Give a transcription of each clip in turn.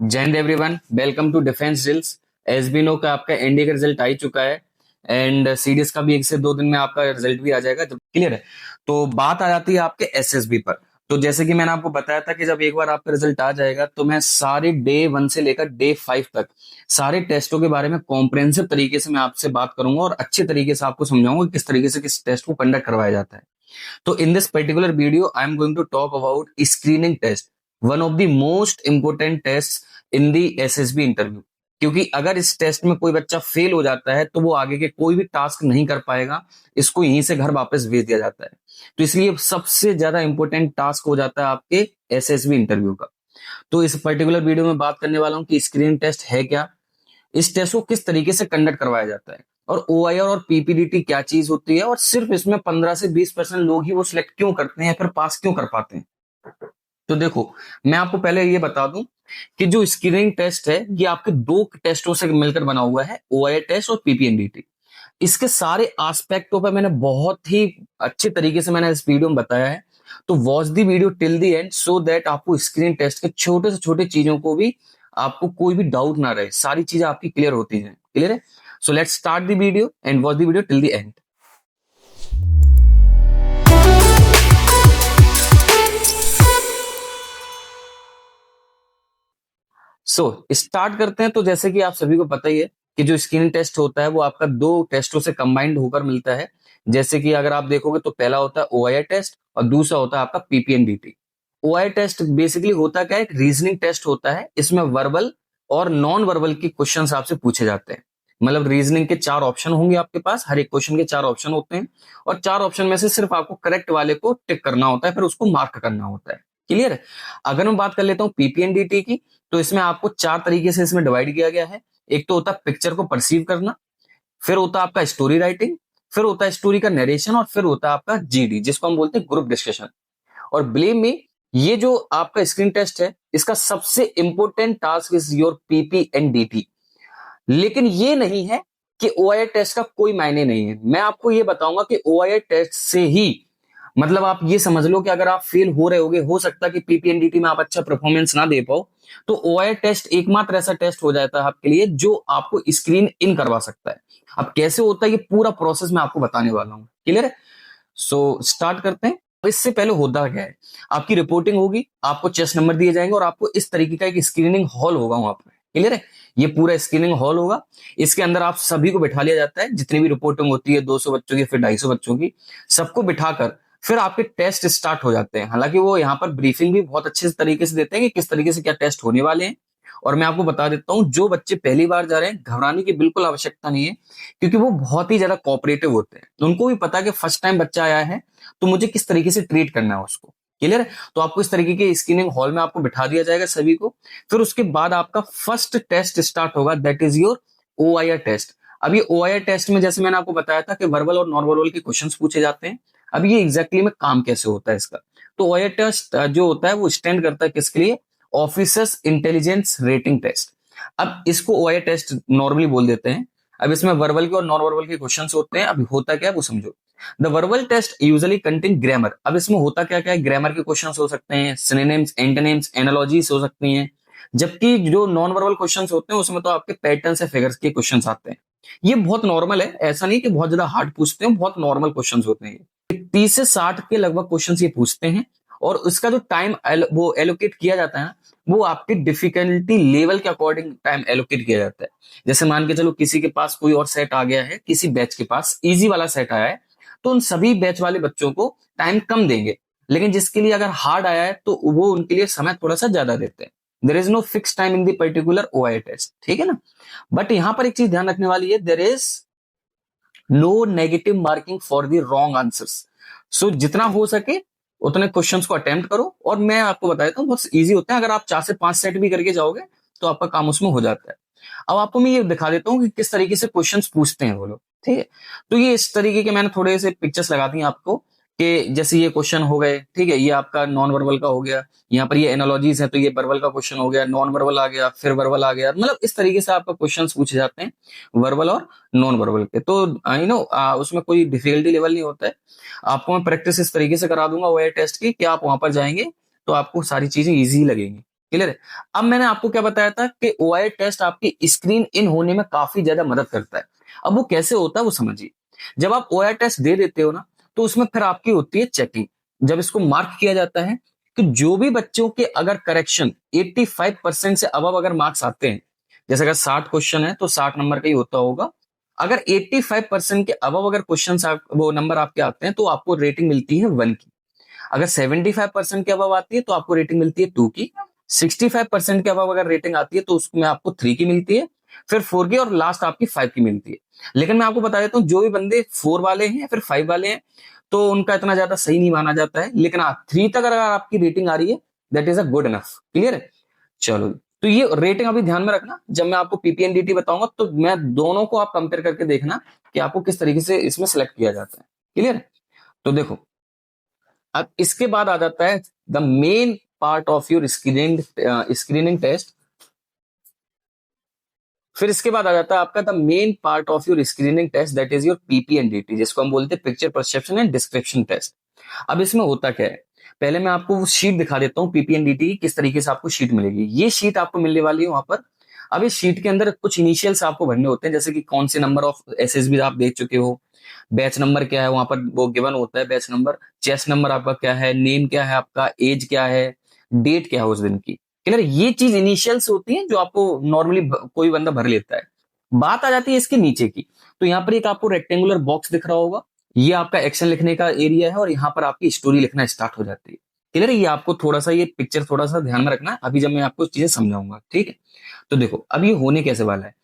जय Hind everyone, welcome to defence drills. एसबीनो का आपका एनडीए का रिजल्ट आ ही चुका है एंड सीडीएस का भी 1 से 2 दिन में आपका रिजल्ट भी आ जाएगा जब क्लियर है। तो बात आ जाती है आपके एसएसबी पर। तो जैसे कि मैंने आपको बताया था कि जब एक बार आपका रिजल्ट आ जाएगा तो मैं सारे डे 1 से लेकर डे 5 तक सारे टेस्टों के बारे में कॉम्प्रिहेंसिव तरीके से मैं आपसे बात करूंगा और अच्छे तरीके से आपको समझाऊंगा कि किस तरीके से किस टेस्ट को कंडक्ट करवाया जाता है। तो in this particular video, I am going to talk about screening test, one of the most important tests in the SSB interview. क्योंकि अगर इस टेस्ट में कोई बच्चा फेल हो जाता है तो वो आगे के कोई भी टास्क नहीं कर पाएगा, इसको यहीं से घर वापस भेज दिया जाता है। तो इसलिए सबसे ज्यादा इंपॉर्टेंट टास्क हो जाता है आपके एसएसबी इंटरव्यू का। तो इस पर्टिकुलर वीडियो में बात करने वाला हूं कि स्क्रीनिंग टेस्ट है क्या, इस टेस्ट को किस तरीके से कंडक्ट करवाया जाता है और ओआईआर और पीपीडीटी क्या चीज होती है और सिर्फ इसमें 15 से 20% लोग ही वो सिलेक्ट क्यों करते हैं या फिर पास क्यों कर पाते हैं। तो देखो, मैं आपको पहले ये बता दूं कि जो स्क्रीनिंग टेस्ट है ये आपके 2 टेस्टों से मिलकर बना हुआ है, ओआईआर टेस्ट और पीपीएनडीटी। इसके सारे एस्पेक्टों पर मैंने बहुत ही अच्छे तरीके से मैंने इस वीडियो में बताया है। तो watch the video till the and so that आपको स्क्रीन टेस्ट के छोटे से छोटे चीजों को भी आपको कोई भी डाउट ना रहे, सारी चीजें आपकी क्लियर होती हैं। क्लियर है? So let's start the video and watch the video till the end. So start करते हैं। तो जैसे कि आप सभी को पता ही है कि जो स्क्रीनिंग टेस्ट होता है वो आपका 2 टेस्टों से कंबाइंड होकर मिलता है। जैसे कि अगर आप देखोगे तो पहला होता है ओआईआर टेस्ट और दूसरा होता है आपका पीपीएनडीटी। ओआईआर टेस्ट बेसिकली होता क्या है, एक रीजनिंग टेस्ट होता है। इसमें वर्बल और नॉन वर्बल के क्वेश्चंस आपसे पूछे जाते हैं। मतलब रीजनिंग के 4 ऑप्शन होंगे आपके पास, हर एक क्वेश्चन के 4 ऑप्शन होते हैं और 4 ऑप्शन में से सिर्फ आपको करेक्ट वाले को टिक करना होता है, फिर उसको मार्क करना होता है। क्लियर है? अगर मैं बात कर लेता हूँ पीपीएनडीटी की, तो इसमें आपको 4 तरीके से इसमें डिवाइड किया गया है। एक तो होता है पिक्चर को परसीव करना, फिर होता है आपका स्टोरी राइटिंग, फिर होता है स्टोरी का नरेशन और फिर होता है आपका जीडी जिसको हम बोलते हैं ग्रुप डिस्कशन। और बिलीव मी, ये जो आपका स्क्रीन टेस्ट है इसका सबसे इंपॉर्टेंट टास्क इज योर पीपीएनडीटी। लेकिन ये नहीं है कि ओआईआर टेस्ट का कोई मायने नहीं है। मैं आपको ये बताऊंगा कि ओआईआर टेस्ट से ही मतलब आप ये समझ लो कि अगर आप फेल हो रहे होगे, हो सकता है कि पीपीएनडीटी में आप अच्छा परफॉर्मेंस ना दे पाओ, तो ओआईआर टेस्ट एकमात्र ऐसा टेस्ट हो जाता है आपके लिए जो आपको स्क्रीन इन करवा सकता है। अब कैसे होता है ये पूरा प्रोसेस मैं आपको बताने वाला हूं। क्लियर है? सो स्टार्ट करते हैं। तो इससे पहले होता क्या है, आपकी रिपोर्टिंग होगी, आपको चेस्ट नंबर दिए जाएंगे और आपको इस तरीके का एक स्क्रीनिंग हॉल होगा वहां पर। क्लियर है? ये पूरा स्क्रीनिंग हॉल होगा। इसके अंदर आप सभी को बिठा लिया जाता है, जितनी भी रिपोर्टिंग होती है 200 बच्चों की फिर 250 बच्चों की, सबको बिठाकर फिर आपके टेस्ट स्टार्ट हो जाते हैं। हालांकि वो यहाँ पर ब्रीफिंग भी बहुत अच्छे तरीके से देते हैं कि किस तरीके से क्या टेस्ट होने वाले हैं। और मैं आपको बता देता हूँ, जो बच्चे पहली बार जा रहे हैं घबराने की बिल्कुल आवश्यकता नहीं है, क्योंकि वो बहुत ही ज्यादा कोऑपरेटिव होते हैं। तो उनको भी पता है कि फर्स्ट टाइम बच्चा आया है तो मुझे किस तरीके से ट्रीट करना है उसको। क्लियर है? तो आपको इस तरीके के स्क्रीनिंग हॉल में आपको बिठा दिया जाएगा सभी को। फिर उसके बाद आपका फर्स्ट टेस्ट स्टार्ट होगा, that is your OIR test. अब ये ओआईआर टेस्ट में जैसे मैंने आपको बताया था कि वर्बल और नॉन वर्बल के क्वेश्चंस पूछे जाते हैं। अब ये एग्जैक्टली में काम कैसे होता है इसका, तो ओआईआर टेस्ट जो होता है वो स्टैंड करता है किसके लिए? Officers intelligence rating test. अब इसको ओआईआर टेस्ट नॉर्मली बोल देते हैं। अब इसमें वर्बल के और नॉन वर्बल के क्वेश्चंस होते हैं। अब होता क्या है वो समझो। The verbal test usually contain grammar. अब इसमें होता क्या क्या है, ग्रामर के क्वेश्चंस हो सकते हैं, सिनोनिम्स, एंटोनिम्स, एनालॉजीज हो सकती हैं। जबकि जो नॉन वर्बल क्वेश्चंस होते हैं उसमें तो आपके पैटर्न्स या फिगर्स के क्वेश्चंस आते हैं। ये बहुत नॉर्मल है, ऐसा नहीं कि बहुत ज्यादा हार्ड पूछते हैं, बहुत नॉर्मल क्वेश्चंस होते हैं। 30 से 60 के लगभग क्वेश्चंस ये पूछते हैं और उसका जो टाइम वो एलोकेट किया जाता है ना, वो आपके डिफिकल्टी लेवल के अकॉर्डिंग टाइम एलोकेट किया जाता है। जैसे मान के चलो किसी के पास कोई और सेट आ गया है, किसी बैच के पास इजी वाला सेट आया है, तो उन सभी बैच वाले बच्चों को टाइम कम देंगे। लेकिन जिसके लिए अगर हार्ड आया है तो वो उनके लिए समय थोड़ा सा ज्यादा देते हैं। There is no fix time in the particular OIR test. ठीक है ना? बट यहां पर एक चीज ध्यान रखने वाली है, there is no negative marking for the wrong answers. So जितना हो सके उतने क्वेश्चंस को अटेम्प्ट करो। और मैं आपको बता देता हूँ बहुत इजी होते हैं, अगर आप 4 से 5 सेट भी करके जाओगे तो आपका काम उसमें हो जाता है। अब आपको मैं ये दिखा देता हूँ कि किस तरीके से क्वेश्चंस पूछते हैं वो लोग। ठीक है? तो ये इस तरीके के मैंने थोड़े से पिक्चर्स लगा दी आपको कि जैसे ये क्वेश्चन हो गए। ठीक है? ये आपका नॉन वर्बल का हो गया, यहाँ पर ये एनालॉजीज है तो ये वर्बल का क्वेश्चन हो गया, नॉन वर्बल आ गया, फिर वर्बल आ गया। मतलब इस तरीके से आपका क्वेश्चंस पूछे जाते हैं वर्बल और नॉन वर्बल के। तो आई नो उसमें कोई डिफिकल्टी लेवल नहीं होता है। आपको मैं प्रैक्टिस इस तरीके से करा दूंगा ओए टेस्ट की कि आप वहां पर जाएंगे तो आपको सारी चीजें इजी लगेंगी। क्लियर है। अब मैंने आपको क्या बताया था कि ओआई टेस्ट आपकी स्क्रीन इन होने में काफी ज्यादा मदद करता है। अब वो कैसे होता है वो समझिए। जब आप ओआई टेस्ट दे देते हो ना, तो उसमें फिर आपकी होती है चेकिंग। जब इसको मार्क किया जाता है कि जो भी बच्चों के अगर करेक्शन 85% से अबव अगर मार्क्स आते हैं, जैसे अगर 60 क्वेश्चन है तो 60 नंबर का ही होता होगा। अगर 85% के अबव अगर क्वेश्चन वो नंबर आपके आते हैं तो आपको रेटिंग मिलती है 1 की। अगर 75% के अबव आती है तो आपको रेटिंग मिलती है 2 की। 65% के अबव अगर रेटिंग आती है तो उसमें आपको 3 की मिलती है, फिर 4 की, और लास्ट आपकी 5 की मिलती है। लेकिन मैं आपको बता देता हूँ, जो भी बंदे 4 वाले हैं या फिर 5 वाले हैं, तो उनका इतना ज्यादा सही नहीं माना जाता है। लेकिन हाँ, 3 तक अगर आपकी रेटिंग आ रही है, that is a good enough. Clear है। चलो, तो ये रेटिंग अभी ध्यान में रखना। जब मैं आपको पीपीएनडीटी बताऊंगा तो मैं दोनों को आप कंपेयर करके देखना कि आपको किस तरीके से इसमें सेलेक्ट किया जाता है। क्लियर है। तो देखो, अब इसके बाद आ जाता है the main part of your screening test. फिर इसके बाद आ जाता है आपका the main part of your screening test, that is your PPNDT, जिसको हम बोलते हैं picture perception and description test. अब इसमें होता क्या है, पहले मैं आपको वो शीट दिखा देता हूँ पीपीएनडीटी किस तरीके से आपको शीट मिलेगी। ये शीट आपको मिलने वाली है वहां पर। अब इस शीट के अंदर कुछ इनिशियल्स आपको भरने होते हैं, जैसे कि कौन से नंबर ऑफ एसएसबी आप देख चुके हो, बैच नंबर क्या है वहां पर वो गिवन होता है, बैच नंबर, चेस्ट नंबर आपका क्या है, नेम क्या है आपका, एज क्या है, डेट क्या है उस दिन की। क्लियर, ये चीज इनिशियल्स होती है जो आपको नॉर्मली कोई बंदा भर लेता है। बात आ जाती है इसके नीचे की। तो यहाँ पर एक आपको रेक्टेंगुलर बॉक्स दिख रहा होगा, ये आपका एक्शन लिखने का एरिया है, और यहाँ पर आपकी स्टोरी लिखना स्टार्ट हो जाती है। क्लियर है। ये आपको थोड़ा सा, ये पिक्चर थोड़ा सा ध्यान में रखना है अभी जब मैं आपको चीजें समझाऊंगा। ठीक है। तो देखो, अब ये होने कैसे वाला है।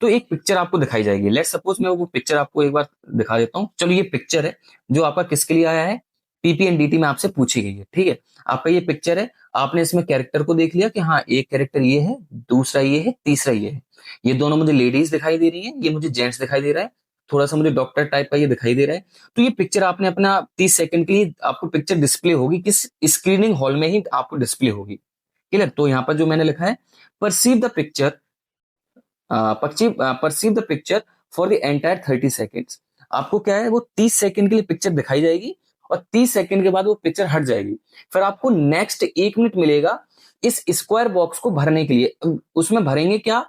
तो एक पिक्चर आपको दिखाई जाएगी। लेट सपोज मैं वो पिक्चर आपको एक बार दिखा देता हूँ। चलो, ये पिक्चर है जो आपका किसके लिए आया है, पीपीएनडीटी में आपसे पूछी गई है। ठीक है। आपका ये पिक्चर है, आपने इसमें कैरेक्टर को देख लिया कि हाँ, एक कैरेक्टर ये है, दूसरा ये है, तीसरा ये है। ये दोनों मुझे लेडीज दिखाई दे रही है, ये मुझे जेंट्स दिखाई दे रहा है, थोड़ा सा मुझे डॉक्टर टाइप का ये दिखाई दे रहा है। तो ये पिक्चर आपने अपना 30 सेकंड के लिए आपको पिक्चर डिस्प्ले होगी, किस स्क्रीनिंग हॉल में ही आपको डिस्प्ले होगी। क्लियर। तो यहाँ पर जो मैंने लिखा है, perceive the picture, perceive the picture for the entire 30 seconds. आपको क्या है, वो 30 सेकंड के लिए पिक्चर दिखाई जाएगी, और 30 सेकंड के बाद वो पिक्चर हट जाएगी। फिर आपको नेक्स्ट 1 मिनट मिलेगा इस स्क्वायर बॉक्स को भरने के लिए। उसमें भरेंगे क्या,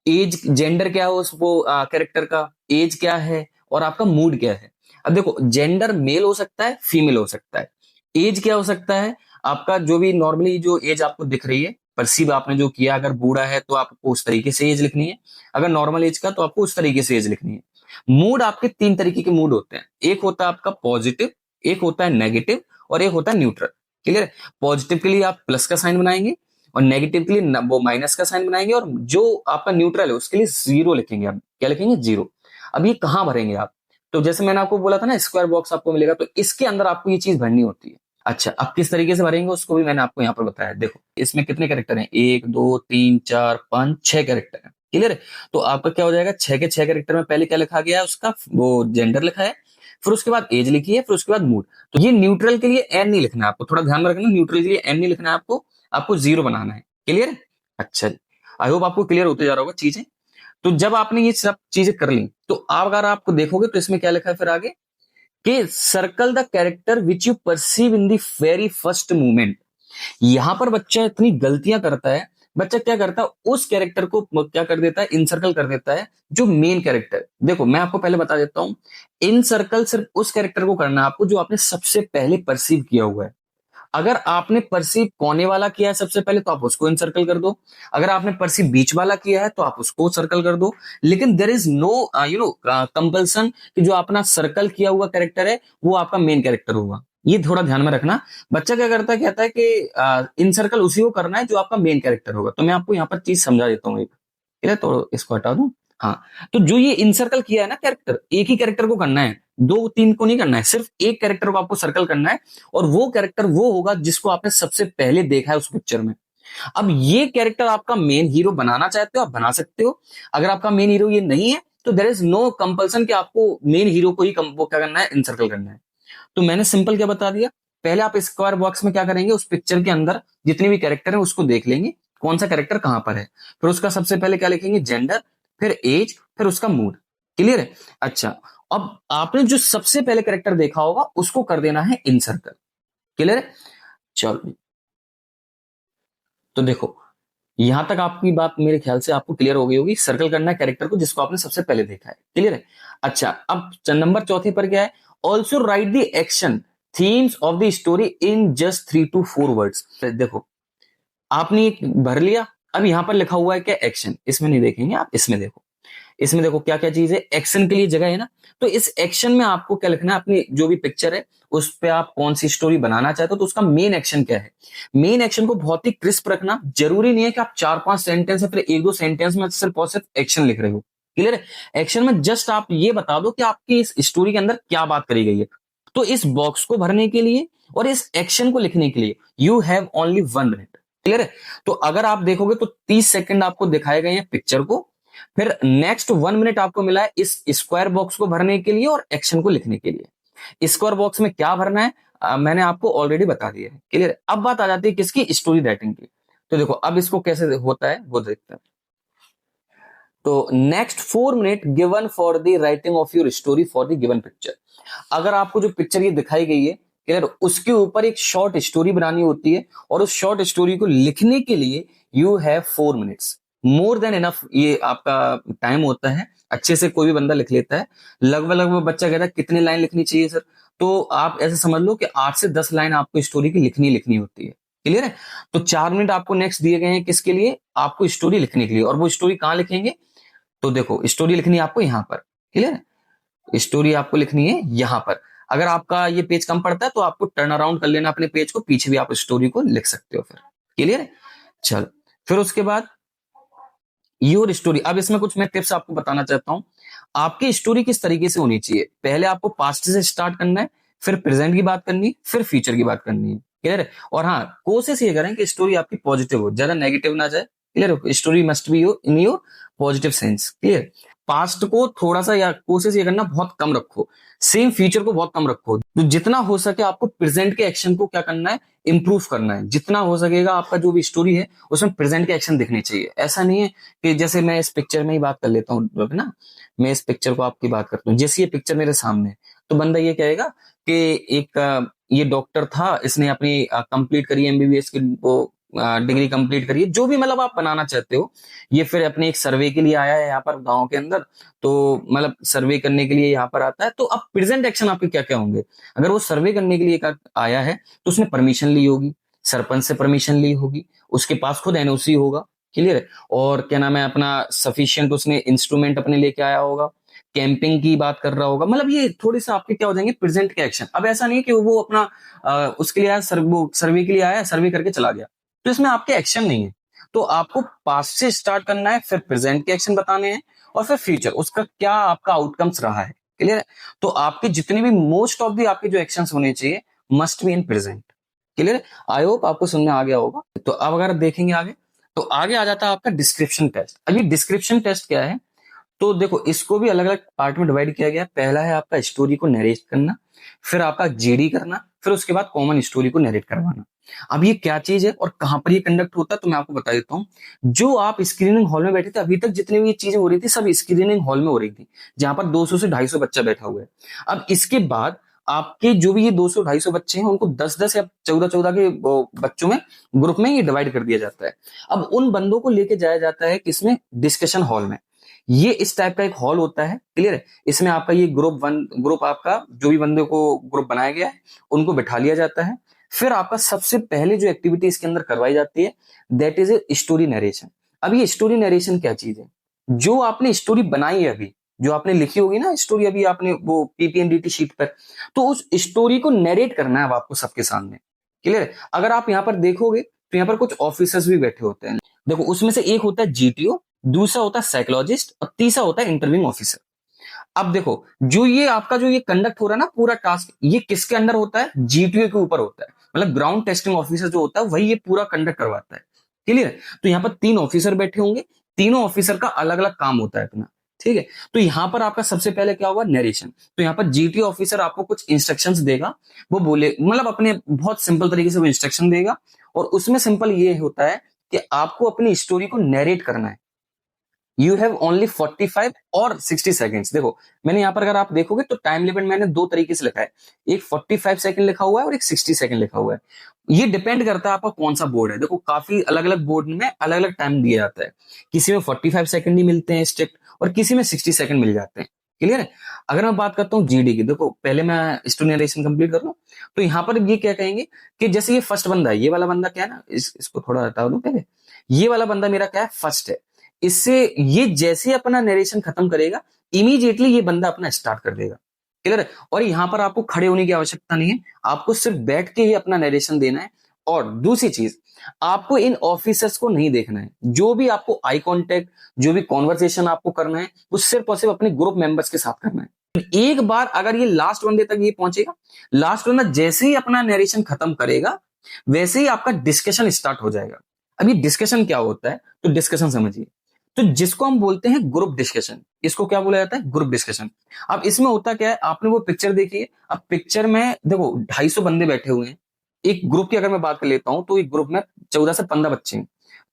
एज, जेंडर क्या है उस वो कैरेक्टर का, एज क्या है, और आपका मूड क्या है। अब देखो, जेंडर मेल हो सकता है, फीमेल हो सकता है। एज क्या हो सकता है, आपका जो भी नॉर्मली जो एज आपको दिख रही है, परसीव आपने जो किया, अगर बूढ़ा है तो आपको उस तरीके से एज लिखनी है, अगर नॉर्मल एज का तो आपको उस तरीके से एज लिखनी है। मूड, आपके 3 तरीके के मूड होते हैं। एक होता है आपका पॉजिटिव, एक होता है नेगेटिव, और एक होता है न्यूट्रल। क्लियर। पॉजिटिव के लिए आप प्लस का साइन बनाएंगे, और नेगेटिव के लिए वो माइनस का साइन बनाएंगे, और जो आपका न्यूट्रल है उसके लिए 0 लिखेंगे। आप क्या लिखेंगे, 0। अब ये कहां भरेंगे आप, तो जैसे मैंने आपको बोला था ना, स्क्वायर बॉक्स आपको मिलेगा, तो इसके अंदर आपको ये चीज भरनी होती है। अच्छा, अब किस तरीके से भरेंगे उसको भी मैंने आपको यहाँ पर बताया। देखो, इसमें कितने कैरेक्टर हैं, 1 2 3 4 5 6 कैरेक्टर हैं। क्लियर है। तो आपका क्या हो जाएगा, 6 के 6 कैरेक्टर में पहले क्या लिखा गया है, उसका वो जेंडर लिखा है, फिर उसके बाद एज लिखी है, फिर उसके बाद मूड। तो ये न्यूट्रल के लिए एन नहीं लिखना है आपको, थोड़ा ध्यान में रखना, न्यूट्रल के लिए एन नहीं लिखना है आपको, आपको 0 बनाना है। क्लियर है। अच्छा, आई होप आपको क्लियर होते जा रहा होगा चीजें। तो जब आपने ये सब चीजें कर ली, तो आप अगर आपको देखोगे तो इसमें क्या लिखा है फिर आगे, कि circle the character which you perceive in the very first movement. यहां पर बच्चा इतनी गलतियां करता है। बच्चा क्या करता है, उस कैरेक्टर को क्या कर देता है, इनसर्कल कर देता है, जो मेन कैरेक्टर। देखो, मैं आपको पहले बता देता हूं, इनसर्कल सिर्फ उस कैरेक्टर को करना है आपको जो आपने सबसे पहले परसीव किया हुआ है। अगर आपने परसीव कोने वाला किया है सबसे पहले, तो आप उसको इनसर्कल कर दो। अगर आपने परसीव बीच वाला किया है तो आप उसको सर्कल कर दो। लेकिन देर इज नो कंपल्सन कि जो अपना सर्कल किया हुआ कैरेक्टर है वो आपका मेन कैरेक्टर होगा। ये थोड़ा ध्यान में रखना। बच्चा क्या करता है, कहता है कि इनसर्कल उसी को करना है जो आपका मेन कैरेक्टर होगा। तो मैं आपको यहाँ पर चीज समझा देता हूँ एक। ठीक है, तो इसको हटा दूं। हाँ, तो जो ये इनसर्कल किया है ना कैरेक्टर, एक ही कैरेक्टर को करना है, 2 3 को नहीं करना है, सिर्फ एक कैरेक्टर को आपको सर्कल करना है। और वो कैरेक्टर वो होगा जिसको आपने सबसे पहले देखा है उस पिक्चर में। अब ये कैरेक्टर आपका मेन हीरो बनाना चाहते हो, आप बना सकते हो। अगर आपका मेन हीरो ये नहीं है, तो देर इज नो कंपल्सन कि आपको मेन हीरो को ही वो क्या करना है, इनसर्कल करना है। तो मैंने सिंपल क्या बता दिया, पहले आप स्क्वायर बॉक्स में क्या करेंगे, उस पिक्चर के अंदर जितने भी कैरेक्टर है उसको देख लेंगे, कौन सा कैरेक्टर कहां पर है। फिर उसका सबसे पहले क्या लिखेंगे, जेंडर, फिर एज, फिर उसका मूड। क्लियर है। अच्छा, अब आपने जो सबसे पहले कैरेक्टर देखा होगा उसको कर देना है इनसर्कल। क्लियर है। चलो, तो देखो यहां तक आपकी बात मेरे ख्याल से आपको क्लियर हो गई होगी। सर्कल करना है कैरेक्टर को जिसको आपने सबसे पहले देखा है, क्लियर है। अच्छा, अब नंबर चौथे पर क्या है, also right the action themes of the story in just 3 to 4 words. देखो आपने एक भर लिया, अब यहां पर लिखा हुआ है क्या, एक्शन। इसमें नहीं देखेंगे आप, इसमें देखो, इसमें देखो क्या क्या चीज है, एक्शन के लिए जगह है ना। तो इस एक्शन में आपको क्या लिखना है, अपनी जो भी पिक्चर है उस पे आप कौन सी स्टोरी बनाना चाहते हो, तो उसका मेन एक्शन क्या है। मेन एक्शन को बहुत ही क्रिस्प रखना, जरूरी नहीं है कि आप 4-5 सेंटेंस या फिर 1-2 सेंटेंस में सिर्फ और सिर्फ एक्शन लिख रहे हो, क्लियर है। एक्शन में जस्ट आप ये बता दो कि आपकी इस स्टोरी के अंदर क्या बात करी गई है। तो इस बॉक्स को भरने के लिए और इस एक्शन को लिखने के लिए you have only 1 minute, clear है। तो अगर आप देखोगे तो 30 सेकंड आपको दिखाए गए हैं पिक्चर को, फिर नेक्स्ट 1 मिनट आपको मिला है इस स्क्वायर बॉक्स को भरने के लिए और एक्शन को लिखने के लिए। स्क्वायर बॉक्स में क्या भरना है मैंने आपको ऑलरेडी बता दिया है, क्लियर है। अब बात आ जाती है किसकी, स्टोरी राइटिंग की। तो देखो अब इसको कैसे होता है वो देखते हैं। तो next 4 minute given for the writing of your story for the given picture. अगर आपको जो पिक्चर ये दिखाई गई है, क्लियर, उसके ऊपर एक शॉर्ट स्टोरी बनानी होती है और उस शॉर्ट स्टोरी को लिखने के लिए you have 4 minutes, more than enough ये आपका टाइम होता है। अच्छे से कोई भी बंदा लिख लेता है। लगभग लगभग बच्चा कहता है कितनी लाइन लिखनी चाहिए सर, तो आप ऐसे समझ लो कि 8 से 10 लाइन आपको स्टोरी की लिखनी होती है, क्लियर है। तो 4 मिनट आपको नेक्स्ट दिए गए हैं किसके लिए, आपको स्टोरी लिखने के लिए। और वो स्टोरी कहां लिखेंगे, तो देखो स्टोरी लिखनी है आपको यहां पर, क्लियर है। स्टोरी आपको लिखनी है यहां पर। अगर आपका ये पेज कम पड़ता है तो आपको टर्न अराउंड कर लेना अपने पेज को, पीछे भी आप स्टोरी को लिख सकते हो फिर, क्लियर है। चलो फिर उसके बाद योर स्टोरी। अब इसमें कुछ मैं टिप्स आपको बताना चाहता हूं। आपकी स्टोरी किस तरीके से होनी चाहिए, पहले आपको पास्ट से स्टार्ट करना है, फिर प्रेजेंट की बात करनी है, फिर फ्यूचर की बात करनी है, क्लियर है। और हाँ, कोशिश ये करें कि स्टोरी आपकी पॉजिटिव हो, ज्यादा नेगेटिव ना जाए, clear. Story must be in your positive sense, clear. Past को थोड़ा सा या कोशिश ये करना बहुत कम रखो, सेम फ्यूचर को बहुत कम रखो। तो जितना हो सके आपको प्रेजेंट के एक्शन को क्या करना है, इंप्रूव करना है। जितना हो सकेगा आपका जो भी स्टोरी है उसमें प्रेजेंट के एक्शन दिखने चाहिए। ऐसा नहीं है कि जैसे मैं इस पिक्चर में ही बात कर लेता हूँ ना, मैं इस पिक्चर को आपकी बात करता हूँ, जैसे ये पिक्चर मेरे सामने है, तो बंदा ये कहेगा कि एक ये डॉक्टर था, इसने अपनी कंप्लीट करी एमबीबीएस की वो डिग्री कंप्लीट करी है, जो भी मतलब आप बनाना चाहते हो। ये फिर अपने एक सर्वे के लिए आया है यहाँ पर गांव के अंदर, तो मतलब सर्वे करने के लिए यहाँ पर आता है। तो अब प्रेजेंट एक्शन आपके क्या क्या होंगे, अगर वो सर्वे करने के लिए आया है तो उसने परमिशन ली होगी, सरपंच से परमिशन ली होगी, उसके पास खुद एनओसी होगा, क्लियर है। और क्या नाम है अपना सफिशियंट उसने इंस्ट्रूमेंट अपने लेके आया होगा, कैंपिंग की बात कर रहा होगा। मतलब ये थोड़ी सा आपके क्या हो जाएंगे प्रेजेंट के एक्शन। अब ऐसा नहीं है कि वो अपना उसके लिए आया, वो सर्वे के लिए आया, सर्वे करके चला गया, तो इसमें आपके एक्शन नहीं है। तो आपको पास्ट से स्टार्ट करना है, फिर प्रेजेंट के एक्शन बताने हैं, और फिर फ्यूचर उसका क्या आपका आउटकम्स रहा है, क्लियर है। तो आपके जितने भी मोस्ट ऑफ दी आपके जो एक्शंस होने चाहिए must be in present, clear है। आई होप आपको समझ में आ गया होगा। तो अब अगर देखेंगे आगे, तो आगे आ जाता है आपका डिस्क्रिप्शन टेस्ट। अब ये डिस्क्रिप्शन टेस्ट क्या है, तो देखो इसको भी अलग अलग पार्ट में डिवाइड किया गया है। पहला है आपका स्टोरी को नरेट करना, फिर आपका जीडी करना, फिर उसके बाद कॉमन स्टोरी को नरेट करवाना। अब ये क्या चीज है और कहां पर ये कंडक्ट होता है, तो मैं आपको बता देता हूँ। जो आप स्क्रीनिंग हॉल में बैठे थे, अभी तक जितनी भी ये चीजें हो रही थी सब स्क्रीनिंग हॉल में हो रही थी, जहां पर 200 से 250 बच्चा बैठा हुआ है। अब इसके बाद आपके जो भी ये 200-250 बच्चे हैं उनको 10-10 या 14-14 के बच्चों में ग्रुप में ये डिवाइड कर दिया जाता है। अब उन बंदों को लेके जाया जाता है किसमें, डिस्कशन हॉल में। ये इस टाइप का एक हॉल होता है, क्लियर है। इसमें आपका ये ग्रुप आपका जो भी बंदे को ग्रुप बनाया गया है उनको बैठा लिया जाता है। फिर आपका सबसे पहले जो एक्टिविटी इसके अंदर करवाई जाती है that is a story narration. अब ये स्टोरी नरेशन क्या चीज है, जो आपने स्टोरी बनाई है अभी, जो आपने लिखी होगी ना स्टोरी अभी आपने वो पीपीएनडीटी शीट पर, तो उस स्टोरी को नरेट करना है अब आपको सबके सामने, क्लियर है। अगर आप यहाँ पर देखोगे तो यहाँ पर कुछ ऑफिसर्स भी बैठे होते हैं। देखो उसमें से एक होता है जीटीओ, दूसरा होता है साइकोलॉजिस्ट, और तीसरा होता है इंटरव्यूइंग ऑफिसर। अब देखो जो ये आपका जो ये कंडक्ट हो रहा है ना पूरा टास्क, ये किसके अंडर होता है, जीटीओ के ऊपर होता है। मतलब ग्राउंड टेस्टिंग ऑफिसर जो होता है वही ये पूरा कंडक्ट करवाता है, क्लियर है। तो यहाँ पर 3 ऑफिसर बैठे होंगे, तीनों ऑफिसर का अलग अलग काम होता है अपना, ठीक है। तो यहाँ पर आपका सबसे पहले क्या होगा, नरेशन। तो यहाँ पर जीटीओ ऑफिसर आपको कुछ इंस्ट्रक्शंस देगा, वो बोले मतलब अपने बहुत सिंपल तरीके से वो इंस्ट्रक्शन देगा, और उसमें सिंपल ये होता है कि आपको अपनी स्टोरी को नरेट करना है, यू हैव ओनली 45 और 60 सेकेंड्स। देखो मैंने यहाँ पर अगर आप देखोगे तो टाइम लिमिट मैंने दो तरीके से लिखा है, एक 45 सेकंड लिखा हुआ है और एक 60 सेकंड लिखा हुआ है। ये डिपेंड करता है आपका कौन सा बोर्ड है। देखो काफी अलग अलग बोर्ड में अलग अलग टाइम दिया जाता है, किसी में 45 सेकंड ही मिलते हैं स्ट्रिक्ट और किसी में 60 सेकंड मिल जाते हैं। क्लियर है। अगर मैं बात करता हूँ जीडी की, देखो पहले मैं स्टोरी नरेशन कंप्लीट कर लूं तो यहाँ पर ये क्या कहेंगे कि जैसे ये फर्स्ट बंदा है, ये वाला बंदा क्या है ना, इसको थोड़ा हटा दूं पहले। ये वाला बंदा मेरा क्या है, फर्स्ट है। इससे ये जैसे ही अपना नरेशन खत्म करेगा इमीडिएटली ये बंदा अपना स्टार्ट कर देगा। क्लियर है। और यहां पर आपको खड़े होने की आवश्यकता नहीं है, आपको सिर्फ बैठ के ही अपना नरेशन देना है। और दूसरी चीज, आपको इन ऑफिसर्स को नहीं देखना है। जो भी आपको आई कांटेक्ट, जो भी कॉन्वर्सेशन आपको करना है वो सिर्फ और सिर्फ अपने ग्रुप मेंबर्स के साथ करना है। एक बार अगर ये लास्ट बंदे तक ये पहुंचेगा, लास्ट बंदा जैसे ही अपना नरेशन खत्म करेगा वैसे ही आपका डिस्कशन स्टार्ट हो जाएगा। अभी डिस्कशन क्या होता है, तो डिस्कशन समझिए। तो जिसको हम बोलते हैं ग्रुप डिस्कशन, इसको क्या बोला जाता है, ग्रुप डिस्कशन। अब इसमें होता क्या है, आपने वो पिक्चर देखी है, अब पिक्चर में देखो 250 बंदे बैठे हुए हैं। एक ग्रुप की अगर मैं बात कर लेता हूं तो एक ग्रुप में 14 से 15 बच्चे हैं।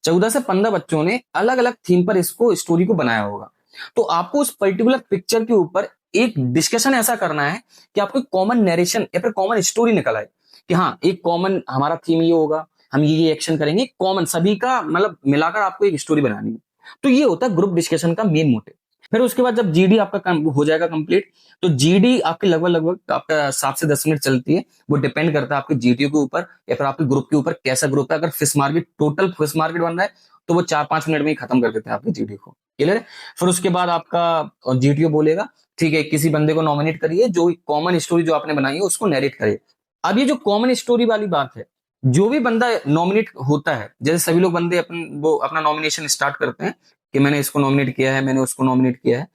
14 से 15 बच्चों ने अलग अलग थीम पर इसको स्टोरी को बनाया होगा। तो आपको उस पर्टिकुलर पिक्चर के ऊपर एक डिस्कशन ऐसा करना है कि आपको कॉमन नरेशन या फिर कॉमन स्टोरी निकल आए कि हाँ एक कॉमन हमारा थीम ये होगा, हम ये एक्शन करेंगे, कॉमन सभी का मतलब मिलाकर आपको एक स्टोरी बनानी है। तो ये होता है ग्रुप डिस्कशन का मेन मोटिव। फिर उसके बाद जब जीडी आपका हो जाएगा कंप्लीट, तो जीडी आपके लगभग लगभग आपका 7 से 10 मिनट चलती है। वो डिपेंड करता है आपके जीटीओ के ऊपर या फिर आपके ग्रुप के ऊपर कैसा ग्रुप है। अगर fish market total fish market बन रहा है तो वो 4-5 मिनट में ही खत्म कर देते हैं आपके जीटीओ को। क्लियर है। फिर उसके बाद आपका जीटीओ बोलेगा ठीक है किसी बंदे को नॉमिनेट करिए जो कॉमन स्टोरी जो आपने बनाई है उसको नरेट करे। अब ये जो कॉमन स्टोरी वाली बात है, जो भी बंदा नॉमिनेट होता है, जैसे सभी लोग बंदे वो अपना नॉमिनेशन स्टार्ट करते हैं कि मैंने इसको नॉमिनेट किया है, मैंने उसको नॉमिनेट किया है।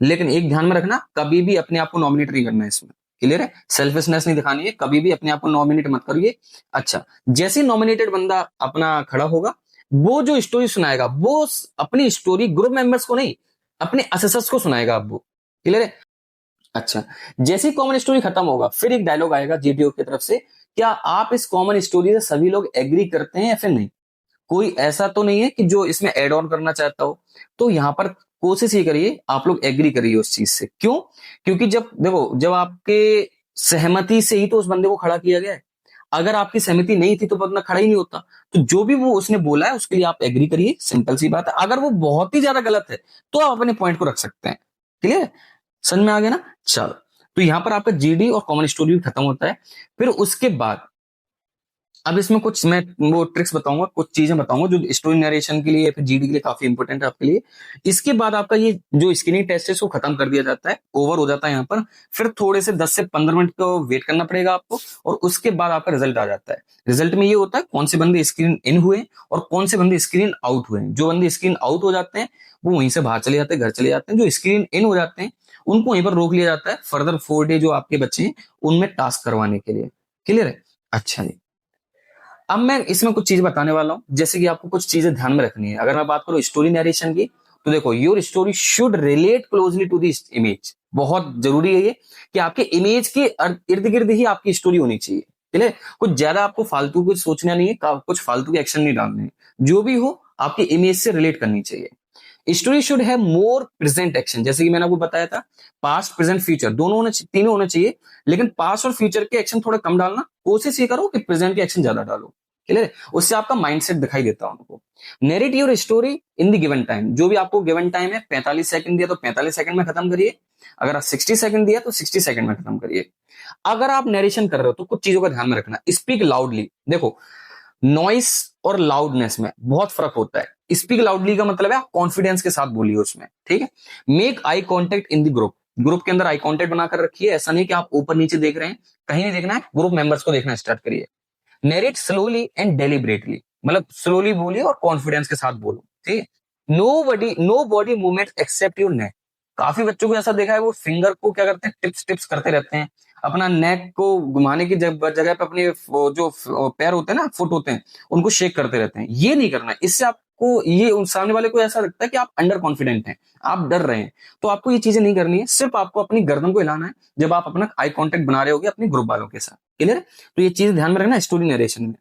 लेकिन एक ध्यान में रखना, कभी भी अपने आप को नॉमिनेट नहीं करना है इसमें। क्लियर है। सेल्फिशनेस नहीं दिखानी है, कभी भी अपने आप को नॉमिनेट मत करिए। अच्छा, जैसे ही नॉमिनेटेड बंदा अपना खड़ा होगा, वो जो स्टोरी सुनाएगा वो अपनी स्टोरी ग्रुप मेंबर्स को नहीं, अपने असेसर्स को सुनाएगा अब वो। क्लियर है। अच्छा, जैसे ही कॉमन स्टोरी खत्म होगा फिर एक डायलॉग आएगा जीटीओ की तरफ से, क्या आप इस कॉमन स्टोरी से सभी लोग एग्री करते हैं या फिर नहीं। कोई ऐसा तो नहीं है कि जो इसमें एड ऑन करना चाहता हो। तो यहां पर कोशिश ये करिए आप लोग एग्री करिए उस चीज से। क्यों? क्योंकि जब देखो जब आपके सहमति से ही तो उस बंदे को खड़ा किया गया है। अगर आपकी सहमति नहीं थी तो बंदा खड़ा ही नहीं होता। तो जो भी वो उसने बोला है उसके लिए आप एग्री करिए, सिंपल सी बात है। अगर वो बहुत ही ज्यादा गलत है तो आप अपने पॉइंट को रख सकते हैं। क्लियर है। समझ में आ गया ना। चलो, तो यहां पर आपका जीडी और कॉमन स्टोरी भी खत्म होता है। फिर उसके बाद अब इसमें कुछ मैं वो ट्रिक्स बताऊंगा, कुछ चीजें बताऊंगा जो स्टोरी नरेशन के लिए या फिर जीडी के लिए काफी इंपॉर्टेंट है आपके लिए। इसके बाद आपका ये जो स्क्रीनिंग टेस्ट है इसको खत्म कर दिया जाता है, ओवर हो जाता है यहाँ पर। फिर थोड़े से 10 से 15 मिनट को वेट करना पड़ेगा आपको और उसके बाद आपका रिजल्ट आ जाता है। रिजल्ट में ये होता है कौन से बंदे स्क्रीन इन हुए और कौन से बंदे स्क्रीन आउट हुए। जो बंदे स्क्रीन आउट हो जाते हैं वो वहीं से बाहर चले जाते हैं, घर चले जाते हैं। जो स्क्रीन इन हो जाते हैं उनको वहीं पर रोक लिया जाता है फर्दर 4 डे जो आपके बच्चे हैं उनमें टास्क करवाने के लिए। क्लियर है। अच्छा जी, अब मैं इसमें कुछ चीजें बताने वाला हूं, जैसे कि आपको कुछ चीजें ध्यान में रखनी है। अगर मैं बात करूं स्टोरी नरेशन की, तो देखो your story should relate closely to this image. बहुत जरूरी है ये कि आपके इमेज के इर्द गिर्द ही आपकी स्टोरी होनी चाहिए। ठीक कुछ ज्यादा आपको फालतू कुछ सोचना नहीं है, कुछ फालतू के एक्शन नहीं डालने हैं। जो भी हो आपकी इमेज से रिलेट करनी चाहिए। स्टोरी शुड है मोर प्रेजेंट एक्शन, जैसे कि मैंने आपको बताया था पास्ट प्रेजेंट फ्यूचर दोनों होने, तीनों होने चाहिए। लेकिन पास्ट और फ्यूचर के एक्शन थोड़ा कम डालना, कोशिश ये करो कि प्रेजेंट के एक्शन ज्यादा डालो। क्लियर। उससे आपका माइंडसेट दिखाई देता है उनको। Narrate your story in the given time, जो भी आपको गिवन टाइम है 45 सेकंड दिया तो 45 सेकंड में खत्म करिए। अगर 60 सेकंड दिया तो 60 सेकंड में खत्म करिए। अगर आप नरेशन कर रहे हो तो कुछ चीजों का ध्यान में रखना। Speak loudly. देखो नॉइस और लाउडनेस में बहुत फर्क होता है। स्पीक लाउडली का मतलब है आप कॉन्फिडेंस के साथ बोलिए उसमें। ठीक है। Make eye contact in the group, group के अंदर आई कॉन्टेक्ट बनाकर रखिए। ऐसा नहीं कि आप ऊपर नीचे देख रहे हैं, कहीं नहीं देखना है, ग्रुप मेंबर्स को देखना स्टार्ट करिए। नरेट स्लोली एंड डेलिबरेटली, मतलब स्लोली बोलिए और कॉन्फिडेंस के साथ बोलो। ठीक है। No body movement except your neck. काफी बच्चों को ऐसा देखा है वो फिंगर को क्या करते हैं, टिप्स टिप्स करते रहते हैं, अपना नेक को घुमाने की जगह पे अपने जो पैर होते हैं ना, फुट होते हैं, उनको शेक करते रहते हैं। ये नहीं करना है। इससे आपको ये सामने वाले को ऐसा लगता है कि आप अंडर कॉन्फिडेंट हैं, आप डर रहे हैं। तो आपको ये चीजें नहीं करनी है, सिर्फ आपको अपनी गर्दन को हिलाना है जब आप अपना आई कांटेक्ट बना रहे होगे अपने ग्रुप वालों के साथ। क्लियर। तो ये चीज ध्यान में रखना स्टोरी नरेशन में।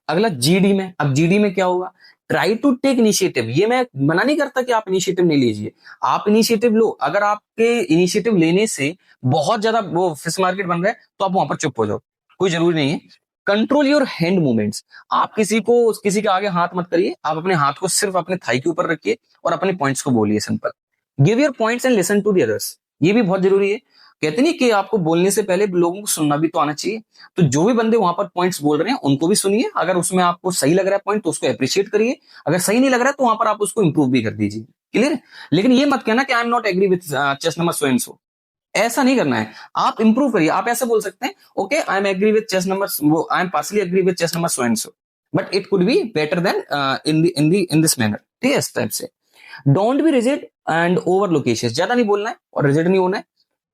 अगला जीडी में, अब जीडी में क्या होगा ट्राई टू टेक इनिशिएटिव, ये मैं मना नहीं करता कि आप इनिशिएटिव नहीं लीजिए, आप इनिशिएटिव लो। अगर आपके इनिशिएटिव लेने से बहुत ज्यादा वो फिश मार्केट बन रहा है तो आप वहां पर चुप हो जाओ, कोई जरूरी नहीं है। कंट्रोल योर हैंड मूवमेंट्स, आप किसी के आगे हाथ मत करिए, आप अपने हाथ को सिर्फ अपने थाई के ऊपर रखिए और अपने पॉइंट्स को बोलिए, simple. Give your points and listen to the others, ये भी बहुत जरूरी है। कहते नहीं कि आपको बोलने से पहले लोगों को सुनना भी तो आना चाहिए। तो जो भी बंदे वहां पर पॉइंट्स बोल रहे हैं उनको भी सुनिए, अगर उसमें आपको सही लग रहा है पॉइंट तो उसको अप्रिशिएट करिए, अगर सही नहीं लग रहा है तो वहां पर आप उसको इंप्रूव भी कर दीजिए। क्लियर है? लेकिन ये मत कहना कि I am not agree with chest number so and so, ऐसा नहीं करना है। आप इंप्रूव करिए, आप ऐसे बोल सकते हैं, okay I am agree with chest number, वो I am partially agree with chest number so and so, but it could be better than in this manner. ठीक है, इस टाइप से। Don't be rigid and over loquacious, ज्यादा नहीं बोलना है और रिजिड नहीं होना है।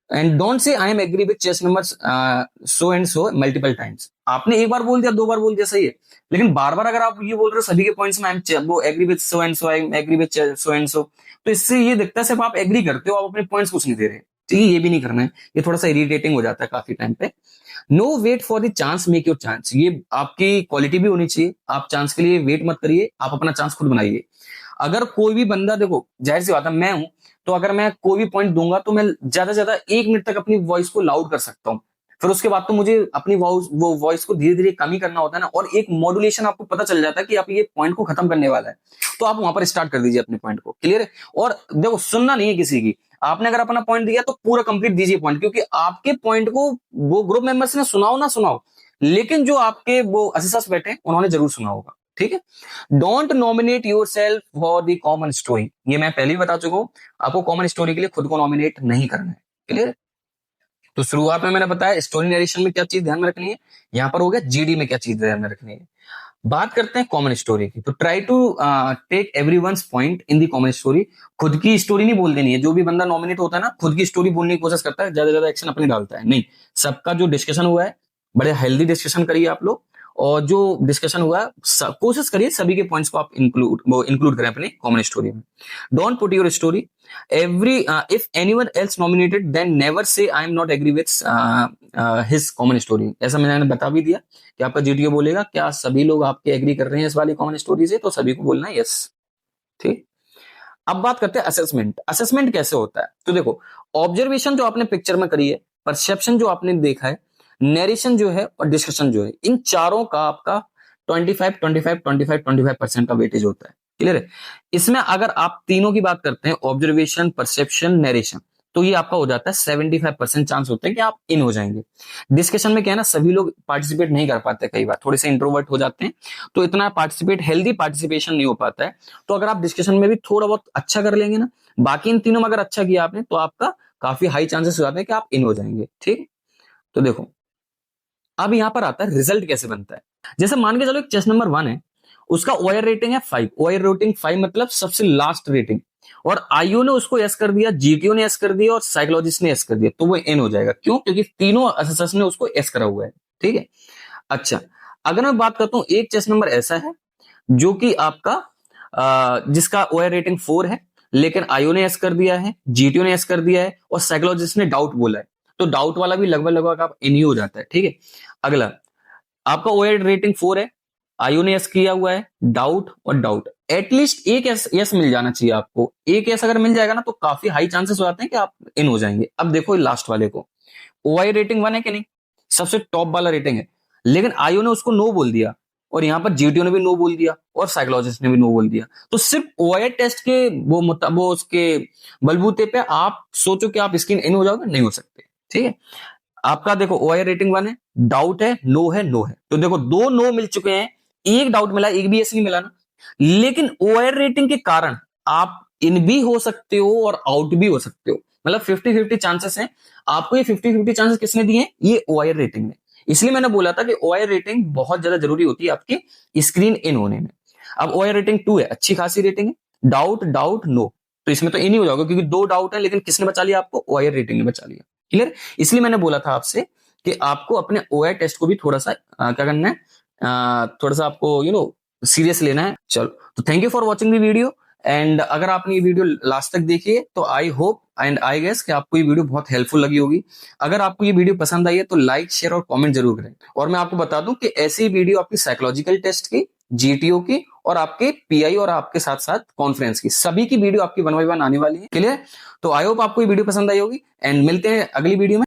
And don't say I am agree with chest number so and so multiple times, आपने एक बार बोल दिया, दो बार बोल दिया, सही है, लेकिन बार बार अगर आप ये बोल रहे हो सभी के पॉइंट्स में आई एम वो agree with so and so, I am agree with so and so, तो इससे ये दिखता है सिर्फ आप एग्री करते हो, आप अपने पॉइंट्स कुछ नहीं दे रहे। ठीक है, ये भी नहीं करना है, ये थोड़ा सा इरिटेटिंग हो जाता है काफी टाइम पे। No wait for the chance, make your chance, ये आपकी क्वालिटी भी होनी चाहिए। आप चांस के लिए वेट मत करिए, आप अपना चांस खुद बनाइए। अगर कोई भी बंदा, देखो जाहिर सी बात है, मैं हूं तो अगर मैं कोई भी पॉइंट दूंगा तो मैं ज्यादा से ज्यादा 1 मिनट तक अपनी वॉइस को लाउड कर सकता हूँ, फिर उसके बाद तो मुझे अपनी वो वॉइस को धीरे धीरे कम ही करना होता है ना, और एक मॉड्यूलेशन आपको पता चल जाता है कि आप ये पॉइंट को खत्म करने वाला है, तो आप वहां पर स्टार्ट कर दीजिए अपने पॉइंट को। क्लियर है? और देखो सुनना नहीं है किसी की, आपने अगर अपना पॉइंट दिया तो पूरा कंप्लीट दीजिए पॉइंट, क्योंकि आपके पॉइंट को वो ग्रुप मेंबर्स ने सुनाओ ना सुनाओ, लेकिन जो आपके वो असिस्टेंट्स बैठे हैं उन्होंने जरूर सुना होगा। ठीक है? Don't nominate your self for the common story, ये मैं पहले ही बता चुका हूं, आपको कॉमन स्टोरी के लिए खुद को नॉमिनेट नहीं करना है। क्लियर? तो शुरुआत में मैंने बताया स्टोरी नरेशन में क्या चीज ध्यान में रखनी है, यहां पर हो गया जीडी में क्या चीज ध्यान में रखनी है। बात करते हैं कॉमन स्टोरी की, तो try to take everyone's point in the common story, खुद की स्टोरी नहीं बोल देनी है। जो भी बंदा नॉमिनेट होता है ना, खुद की स्टोरी बोलने की कोशिश करता है, ज्यादा ज्यादा एक्शन अपनी डालता है, नहीं, सबका जो डिस्कशन हुआ है बड़े हेल्दी डिस्कशन करिए आप लोग, और जो डिस्कशन हुआ है कोशिश करिए सभी के पॉइंट्स को आप इंक्लूड करें अपने कॉमन स्टोरी में। Don't put your story every if anyone else nominated then never say I am not agree with his common story, ऐसा मैंने बता भी दिया कि आपका जीटीओ बोलेगा क्या सभी लोग आपके एग्री कर रहे हैं इस वाली कॉमन स्टोरी से, तो सभी को बोलना है यस। ठीक, अब बात करते हैं असेसमेंट। असेसमेंट कैसे होता है, तो देखो ऑब्जर्वेशन जो आपने पिक्चर में करी है, परसेप्शन जो आपने देखा है, नरेशन जो है और डिस्कशन जो है, इन चारों का आपका 25-25-25-25% का वेटेज होता है। क्लियर है? इसमें अगर आप तीनों की बात करते हैं, ऑब्जर्वेशन, परसेप्शन, नरेशन, तो ये आपका हो जाता है 75% चांस होते हैं कि आप इन हो जाएंगे। डिस्कशन में क्या है ना, सभी लोग पार्टिसिपेट नहीं कर पाते, कई बार थोड़े से इंट्रोवर्ट हो जाते हैं, तो इतना हेल्दी पार्टिसिपेशन नहीं हो पाता है। तो अगर आप डिस्कशन में भी थोड़ा बहुत अच्छा कर लेंगे ना, बाकी इन तीनों में अगर अच्छा किया आपने, तो आपका काफी हाई चांसेस हो जाते हैं कि आप इन हो जाएंगे। ठीक, तो देखो अब यहां पर आता है रिजल्ट कैसे बनता है। जैसे मान के चलो एक चेस नंबर 1 है, उसका ओआईआर रेटिंग है 5, ओआईआर रेटिंग 5 मतलब सबसे लास्ट रेटिंग, और आईओ ने उसको एस कर दिया, जीटीओ ने एस कर दिया और साइकोलॉजिस्ट ने एस कर दिया, तो वो एन हो जाएगा। क्यों? क्योंकि तीनों असेसर्स ने उसको एस करा हुआ है। ठीक है? अच्छा, अगर मैं बात करता हूं एक चेस नंबर ऐसा है जो कि आपका जिसका ओआईआर रेटिंग 4 है, लेकिन आईओ ने एस कर दिया है, जीटीओ ने एस कर दिया है और साइकोलॉजिस्ट ने डाउट बोला है, तो डाउट वाला भी लगभग लगभग आप इन ही हो जाता है। ठीक है? अगला आपका ओआईआर रेटिंग 4 है, आईओ ने एस किया हुआ है, डाउट और डाउट, एटलीस्ट एक एस मिल जाना चाहिए आपको। एक एस अगर मिल जाएगा ना तो काफी हाई चांसेस हो जाते हैं कि आप इन हो जाएंगे। अब देखो लास्ट वाले को, ओआई रेटिंग 1 है कि नहीं, सबसे टॉप वाला रेटिंग है, लेकिन आईओ ने उसको नो बोल दिया और यहां पर जीटीओ ने भी नो बोल दिया और साइकोलॉजिस्ट ने भी नो बोल दिया, तो सिर्फ ओआई टेस्ट के वो उसके बलबूते पे आप सोचो कि आप स्क्रीन इन हो जाओगे, नहीं हो सकते। ठीक है? आपका देखो ओआई रेटिंग 1 है, डाउट है, नो है, नो है, तो देखो दो नो मिल चुके हैं, एक डाउट मिला, एक भी एस नहीं मिला ना, लेकिन ओआई रेटिंग के कारण आप इन भी हो सकते हो और आउट भी हो सकते हो, मतलब 50-50 चांसेस हैं। आपको ये 50-50 चांसेस किसने दिए? ये ओआई रेटिंग ने। इसलिए मैंने बोला था कि ओआई रेटिंग बहुत ज्यादा जरूरी होती है आपकी स्क्रीन इन होने में। अब ओआई रेटिंग 2 है, अच्छी खासी रेटिंग है, डाउट डाउट नो, तो इसमें तो इन ही हो जाओगे क्योंकि दो डाउट है, लेकिन किसने बचा लिया आपको? ओआई रेटिंग ने बचा लिया। क्लियर? इसलिए मैंने बोला था आपसे कि आपको अपने ओआई टेस्ट को भी थोड़ा सा क्या करना है, थोड़ा सा आपको सीरियस लेना है। चलो, तो thank you for watching the video, and अगर आपने ये वीडियो लास्ट तक देखी है तो I hope and I guess कि आपको ये वीडियो बहुत हेल्पफुल लगी होगी। अगर आपको ये वीडियो पसंद आई है तो लाइक, शेयर और कमेंट जरूर करें। और मैं आपको बता दूं कि ऐसी वीडियो आपकी साइकोलॉजिकल टेस्ट की, जीटीओ की और आपके पीआई और आपके साथ साथ कॉन्फ्रेंस की, सभी की वीडियो आपकी 1 बाय 1 आने वाली है। क्लियर? तो आई होप आपको ये वीडियो पसंद आई होगी एंड मिलते हैं अगली वीडियो में।